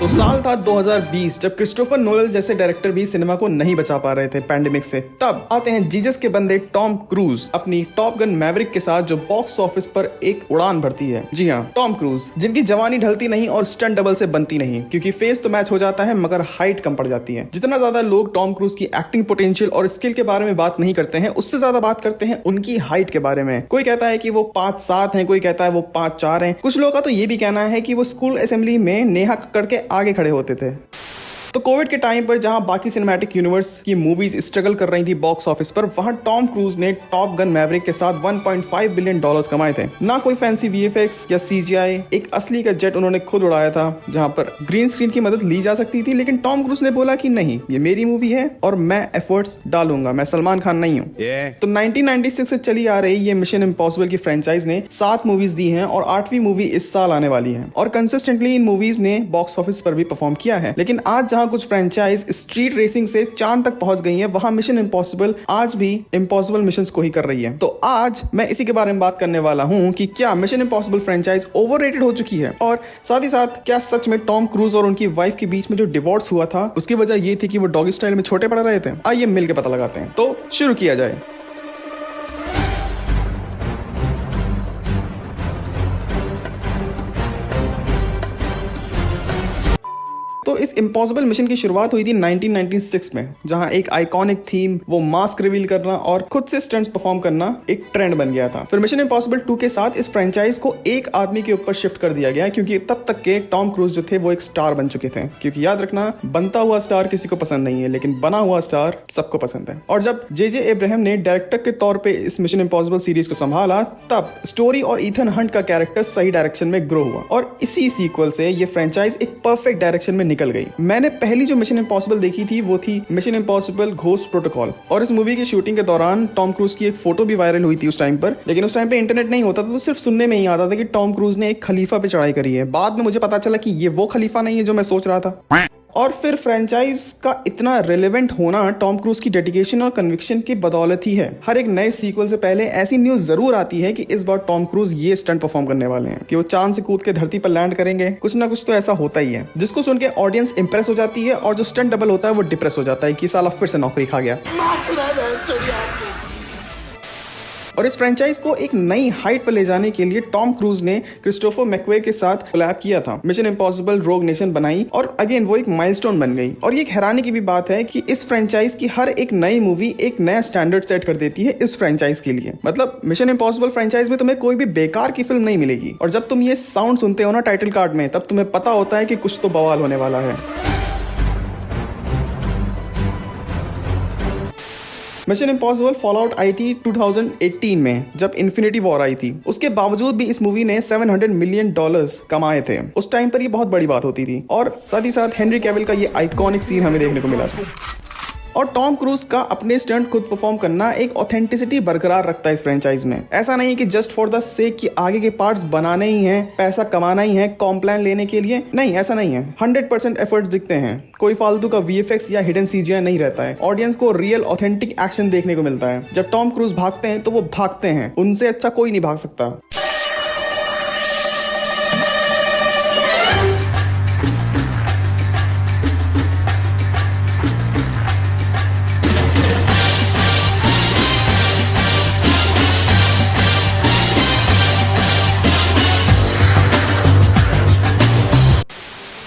तो साल था 2020 जब क्रिस्टोफर नोलन जैसे डायरेक्टर भी सिनेमा को नहीं बचा पा रहे थे पैंडेमिक से। तब आते हैं जीजस के बंदे टॉम क्रूज अपनी टॉप गन मैवरिक के साथ, जो बॉक्स ऑफिस पर एक उड़ान भरती है। जी हाँ, टॉम क्रूज, जिनकी जवानी ढलती नहीं और स्टंट डबल से बनती नहीं, क्योंकि फेस तो मैच हो जाता है मगर हाइट कम पड़ जाती है। जितना ज्यादा लोग टॉम क्रूज की एक्टिंग पोटेंशियल और स्किल के बारे में बात नहीं करते हैं, उससे ज्यादा बात करते हैं उनकी हाइट के बारे में। कोई कहता है कि वो 5'7" हैं, कोई कहता है वो 5'4" हैं। कुछ लोगों का तो ये भी कहना है कि वो स्कूल असेंबली में नेहा कक्कड़ के आगे खड़े होते थे। तो कोविड के टाइम पर जहां बाकी सिनेमैटिक यूनिवर्स की मूवीज स्ट्रगल कर रही थी बॉक्स ऑफिस पर, वहां टॉम क्रूज ने टॉप गन मैवरिक के साथ $1.5 बिलियन कमाए थे। ना कोई फैंसी वीएफएक्स या सीजीआई, एक असली का जेट उन्होंने खुद उड़ाया था, जहां पर ग्रीन स्क्रीन की मदद ली जा सकती थी। लेकिन टॉम क्रूज ने बोला कि नहीं, ये मेरी मूवी है और मैं एफर्ट्स डालूंगा, मैं सलमान खान नहीं हूँ। तो 1996 से चली आ रही ये मिशन इम्पॉसिबल की फ्रेंचाइज ने 7 मूवीज दी हैं और 8वीं मूवी इस साल आने वाली है। और कंसिस्टेंटली इन मूवीज ने बॉक्स ऑफिस पर भी परफॉर्म किया है। लेकिन आज जहां कुछ फ्रेंचाइज स्ट्रीट रेसिंग से चांद तक पहुंच गई है, वहां मिशन इम्पॉसिबल आज भी इम्पॉसिबल मिशंस को ही कर रही है। तो आज मैं इसी के बारे में बात करने वाला हूं कि क्या मिशन इम्पॉसिबल फ्रेंचाइज ओवररेटेड हो चुकी है, और साथ ही साथ क्या सच में टॉम क्रूज और उनकी वाइफ के बीच में जो डिवोर्स हुआ था उसकी वजह ये थी कि वो डॉगी स्टाइल में छोटे पड़ रहे थे। आइए मिलकर पता लगाते हैं। तो शुरू किया जाए। तो इस इम्पॉसिबल मिशन की शुरुआत हुई थी 1996 में, जहां एक आइकॉनिक थीम, वो मास्क रिवील करना और खुद से स्टंट्स परफॉर्म करना एक ट्रेंड बन गया था। फिर मिशन इम्पॉसिबल 2 के साथ इस फ्रेंचाइज को एक आदमी के ऊपर शिफ्ट कर दिया गया, क्योंकि तब तक के टॉम क्रूज जो थे वो एक स्टार बन चुके थे। क्योंकि याद रखना, बनता हुआ स्टार किसी को पसंद नहीं है, लेकिन बना हुआ स्टार सबको पसंद है। और जब जे अब्राहम ने डायरेक्टर के तौर पर इस मिशन इम्पॉसिबल सीरीज को संभाला, तब स्टोरी और ईथन हंट का कैरेक्टर सही डायरेक्शन में ग्रो हुआ और इसी सीक्वल से ये फ्रेंचाइज एक परफेक्ट डायरेक्शन में निकल गई। मैंने पहली जो मिशन इम्पॉसिबल देखी थी वो थी मिशन इम्पॉसिबल घोस्ट प्रोटोकॉल, और इस मूवी की शूटिंग के दौरान टॉम क्रूज की एक फोटो भी वायरल हुई थी उस टाइम पर। लेकिन उस टाइम पे इंटरनेट नहीं होता था, तो सिर्फ सुनने में ही आता था कि टॉम क्रूज ने एक खलीफा पे चढ़ाई करी है। बाद में मुझे पता चला कि ये वो खलीफा नहीं है जो मैं सोच रहा था। और फिर फ्रेंचाइज का इतना रेलेवेंट होना टॉम क्रूज की डेडिकेशन और कन्विक्शन की बदौलत ही है। हर एक नए सीक्वल से पहले ऐसी न्यूज जरूर आती है कि इस बार टॉम क्रूज ये स्टंट परफॉर्म करने वाले हैं कि वो चांद से कूद के धरती पर लैंड करेंगे। कुछ ना कुछ तो ऐसा होता ही है, जिसको सुन के ऑडियंस इंप्रेस हो जाती है, और जो स्टंट डबल होता है वो डिप्रेस हो जाता है कि साला फिर से नौकरी खा गया। और इस फ्रेंचाइज को एक नई हाइट पर ले जाने के लिए टॉम क्रूज ने क्रिस्टोफर मैकवे के साथ कोलैब किया था। मिशन इम्पॉसिबल रोग नेशन बनाई और अगेन वो एक माइलस्टोन बन गई। और ये एक हैरानी की भी बात है कि इस फ्रेंचाइज की हर एक नई मूवी एक नया स्टैंडर्ड सेट कर देती है इस फ्रेंचाइज के लिए। मतलब मिशन इम्पॉसिबल फ्रेंचाइज में तुम्हें कोई भी बेकार की फिल्म नहीं मिलेगी, और जब तुम ये साउंड सुनते हो ना टाइटल कार्ड में, तब तुम्हें पता होता है कि कुछ तो बवाल होने वाला है। मिशन इम्पॉसिबल फॉलआउट आई थी 2018 में, जब इन्फिनिटी वॉर आई थी। उसके बावजूद भी इस मूवी ने $700 मिलियन कमाए थे। उस टाइम पर ये बहुत बड़ी बात होती थी। और साथ ही साथ हेनरी कैविल का ये आइकॉनिक सीन हमें देखने को मिला था। और टॉम क्रूज का अपने स्टंट खुद परफॉर्म करना एक ऑथेंटिसिटी बरकरार रखता है इस फ्रेंचाइज में। ऐसा नहीं कि जस्ट फॉर द सेक कि आगे के पार्ट्स बनाने ही हैं, पैसा कमाना ही है, कॉम्प्लान लेने के लिए। नहीं, ऐसा नहीं है। 100% एफर्ट्स दिखते हैं। कोई फालतू का वीएफएक्स या हिडन सीजीआई नहीं रहता है। ऑडियंस को रियल ऑथेंटिक एक्शन देखने को मिलता है। जब टॉम क्रूज भागते हैं तो वो भागते हैं, उनसे अच्छा कोई नहीं भाग सकता।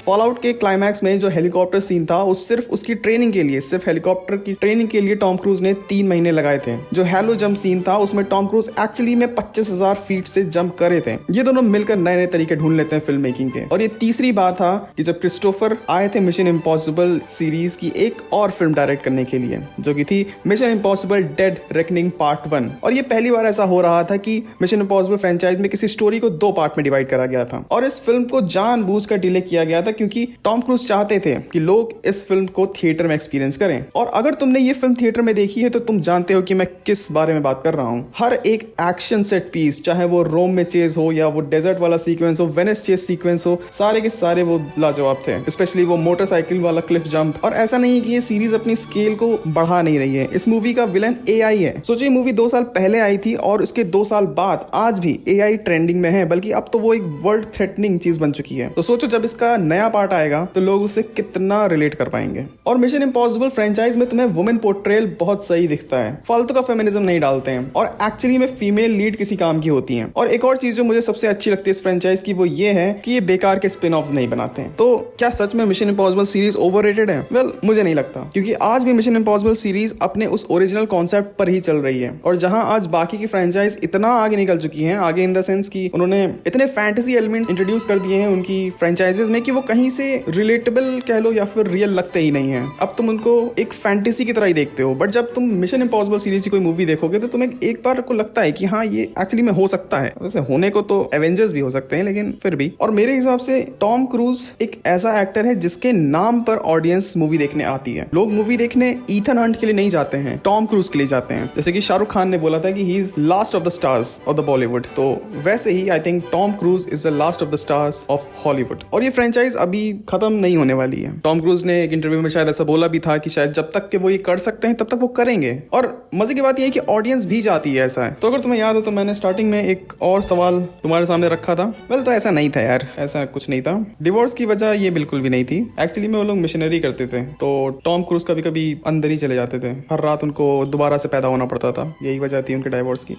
फॉलआउट के क्लाइमैक्स में जो हेलीकॉप्टर सीन था, वो सिर्फ उसकी ट्रेनिंग के लिए, सिर्फ हेलीकॉप्टर की ट्रेनिंग के लिए टॉम क्रूज ने 3 महीने लगाए थे। जो हेलो जंप सीन था, उसमें टॉम क्रूज एक्चुअली में 25,000 फीट से जंप करे थे। ये दोनों मिलकर नए नए तरीके ढूंढ लेते हैं फिल्म मेकिंग के। और ये तीसरी बात था कि जब क्रिस्टोफर आए थे मिशन इम्पॉसिबल सीरीज की एक और फिल्म डायरेक्ट करने के लिए, जो की थी mission impossible dead reckoning part 1। और ये पहली बार ऐसा हो रहा था कि मिशन इम्पॉसिबल फ्रेंचाइज में किसी स्टोरी को 2 पार्ट में डिवाइड करा गया था। और इस फिल्म को जानबूझकर डिले किया गया था, क्योंकि टॉम क्रूज चाहते थे कि लोग इस फिल्म को थिएटर में एक्सपीरियंस करें। और अगर तुमने ये फिल्म थिएटर में देखी है तो तुम जानते हो कि मैं किस बारे में बात कर रहा हूँ। हर एक एक्शन सेट पीस, चाहे वो रोम में चेज हो या वो डेजर्ट वाला सीक्वेंस हो, वेनिस चेज सीक्वेंस हो, सारे के सारे वो लाजवाब थे। स्पेशली वो मोटरसाइकिल वाला क्लिफ जंप। और ऐसा नहीं है कि ये सीरीज अपनी स्केल को बढ़ा नहीं रही है। इस मूवी का विलन एआई है। सोचो, ये मूवी 2 साल पहले आई थी और उसके 2 साल बाद आज भी एआई ट्रेंडिंग में है, बल्कि अब तो वो एक वर्ल्ड थ्रेटनिंग चीज बन चुकी है। तो सोचो, जब इसका नया नया पार्ट आएगा तो लोग उससे कितना रिलेट कर पाएंगे। और मिशन इम्पॉसिबल फ्रेंचाइज में तुम्हें वुमेन पोर्ट्रेयल बहुत सही दिखता है, फालतू का फेमिनिज्म नहीं डालते हैं और एक्चुअली में फीमेल लीड किसी काम की होती हैं। और एक और चीज जो मुझे सबसे अच्छी लगती है इस फ्रेंचाइज की वो ये है कि ये बेकार के स्पिन ऑफ्स नहीं बनाते हैं। तो क्या सच में मिशन इम्पॉसिबल सीरीज ओवररेटेड है? वेल, मुझे नहीं लगता, क्योंकि आज भी मिशन इम्पॉसिबल सीरीज अपने उस ओरिजिनल कॉन्सेप्ट पर ही चल रही है। और जहां आज बाकी की फ्रेंचाइज इतना आगे निकल चुकी हैं, आगे इन द सेंस कि उन्होंने इतने फैंटेसी एलिमेंट्स इंट्रोड्यूस कर दिए हैं उनकी फ्रेंचाइजेस में कि वो कहीं से रिलेटेबल कह लो या फिर रियल लगते ही नहीं है। अब तुम उनको एक फैंटेसी की तरह ही देखते हो, बट जब तुम मिशन इम्पॉसिबल सीरीज की कोई मूवी देखोगे तो तुम्हें एक बार को लगता है कि हाँ ये एक्चुअली में हो सकता है। वैसे होने को तो एवेंजर्स भी हो सकते हैं, लेकिन फिर भी। और मेरे हिसाब से टॉम क्रूज एक ऐसा एक्टर है जिसके नाम पर ऑडियंस मूवी देखने आती है। लोग मूवी देखने ईथन हंट के लिए नहीं जाते हैं, टॉम क्रूज के लिए जाते हैं। जैसे कि शाहरुख खान ने बोला था कि he is last of the stars of the Bollywood, तो वैसे ही I think Tom Cruise is the last of the stars of Hollywood. और ये फ्रेंचाइज अभी खत्म नहीं होने वाली है। टॉम क्रूज ने एक इंटरव्यू में शायद ऐसा बोला भी था कि शायद जब तक के वो ये कर सकते हैं तब तक वो करेंगे। और मजे की बात ये है कि ऑडियंस भी चाहती है ऐसा है। तो अगर तुम्हें याद हो तो मैंने स्टार्टिंग में एक और सवाल तुम्हारे सामने रखा था। वेल, तो ऐसा नहीं था यार, ऐसा कुछ नहीं था। डिवोर्स की वजह ये बिल्कुल भी नहीं थी। एक्चुअली में वो लोग मिशनरी करते थे, तो टॉम क्रूज कभी कभी अंदर ही चले जाते थे। हर रात उनको दोबारा से पैदा होना पड़ता था, यही वजह थी उनके डाइवोर्स की।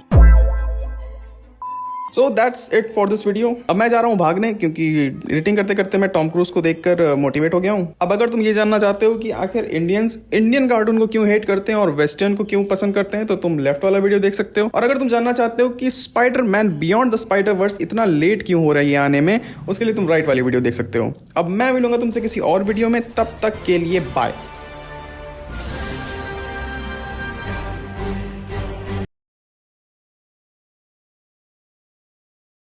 So that's it for this video। अब मैं जा रहा हूँ भागने, क्योंकि एडिटिंग करते करते मैं टॉम क्रूज को देखकर मोटिवेट हो गया हूँ। अब अगर तुम ये जानना चाहते हो कि आखिर इंडियंस इंडियन कार्टून को क्यों हेट करते हैं और वेस्टर्न को क्यों पसंद करते हैं, तो तुम लेफ्ट वाला वीडियो देख सकते हो। और अगर तुम जानना चाहते हो कि Spiderman beyond the spider verse इतना लेट क्यों हो रही है आने में, उसके लिए तुम राइट वाली वीडियो देख सकते हो। अब मैं मिलूंगा तुमसे किसी और वीडियो में, तब तक के लिए बाय।